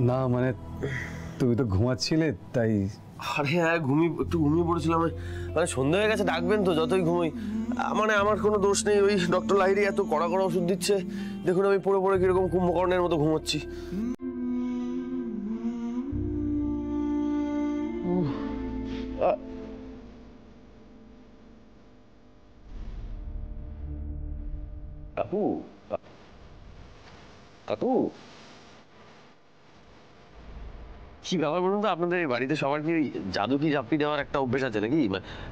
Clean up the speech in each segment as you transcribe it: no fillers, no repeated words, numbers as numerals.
না মানে তুমি তো ঘুমাচ্ছিলে তাই। আরে হ্যাঁ, একটু ঘুমিয়ে পড়েছিলাম। মানে সন্ধ্যা হয়ে গেছে, ডাকবেন তো যতই ঘুমোই। মানে আমার কোনো দোষ নেই, ওই ডক্টর লাহিড়ী এত কড়া কড়া ওষুধ দিচ্ছে, দেখুন আমি পড়ে পড়ে কিরকম কুম্ভকর্ণের মতো ঘুমোচ্ছি। কাকু, কাকু, কি ব্যাপার বলুন তো? আপনাদের বাড়িতে সবার কি জাদু কি জাপি দেওয়ার একটা অভ্যেস আছে নাকি?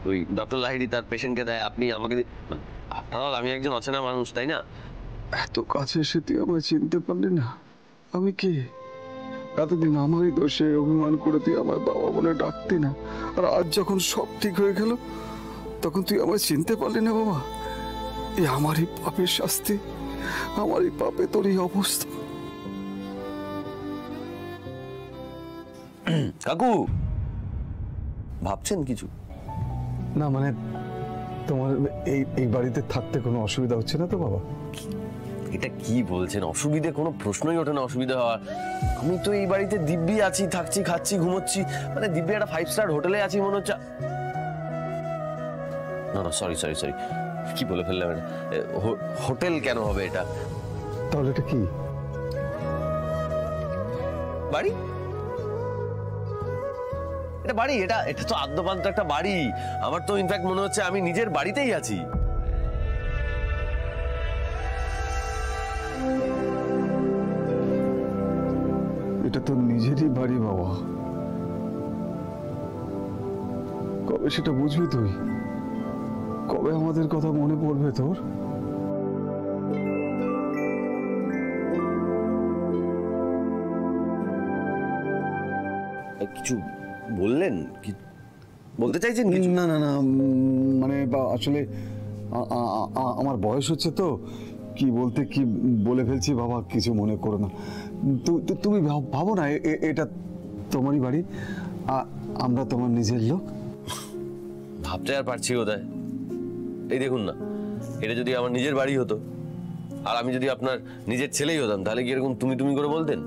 ওই ডক্টর লাহিড়ী তার পেশেন্টকে দেয়, আপনি আমাকে আপনার, আমি একজন অচেনা মানুষ, তাই না? এত কাছে এসে তুই আমায় চিনতে পারলি না? আমি কে? এতদিন আমারই দোষে অভিমান করে তুই আমার বাবা বলে ডাকতি না, আর আজ যখন সব ঠিক হয়ে গেল তখন তুই আমায় চিনতে পারলি না বাবা? এই আমারই পাপের শাস্তি, আমারই পাপে তোর এই অবস্থা। কাকু, ভাবছেন কিছু? না মানে তোমার এই বাড়িতে থাকতে কোনো অসুবিধা হচ্ছে না তো বাবা? এটা কি বলছেন? অসুবিধে কোনো প্রশ্নই ওঠে না অসুবিধা হওয়ার। আমি তো এই বাড়িতে দিব্যি আছি, থাকছি, খাচ্ছি, ঘুমোচ্ছি। মানে দিব্যি একটা 5 স্টার হোটেলে আছি মনে হচ্ছে। না না, সরি সরি সরি, কি বলে ফেললাম এটা? হোটেল কেন হবে এটা? তাহলে এটা কি? বাড়ি। এটা বাড়ি, এটা এটা তো আদ্যপান্ত একটা বাড়ি। আমার তো ইনফ্যাক্ট মনে হচ্ছে আমি নিজের বাড়িতেই আছি। এটা তো নিজেরই বাড়ি বাবা, কবে সেটা বুঝবি তুই? কবে আমাদের কথা মনে পড়বে তোর? কিছু বললেন? কি বলতে চাইছেন? না না না, মানে আসলে আমার বয়স হচ্ছে তো, কি বলতে কি বলে ফেলছি বাবা, কিছু মনে করো না। তুমি ভাবো না এটা তোমারই বাড়ি, আমরা তোমার নিজের লোক। ভাবতে আর পারছি কোথায়? এই দেখুন না, এটা যদি আমার নিজের বাড়ি হতো আর আমি যদি আপনার নিজের ছেলেই হতাম, তাহলে কি এরকম তুমি তুমি করে বলতেন?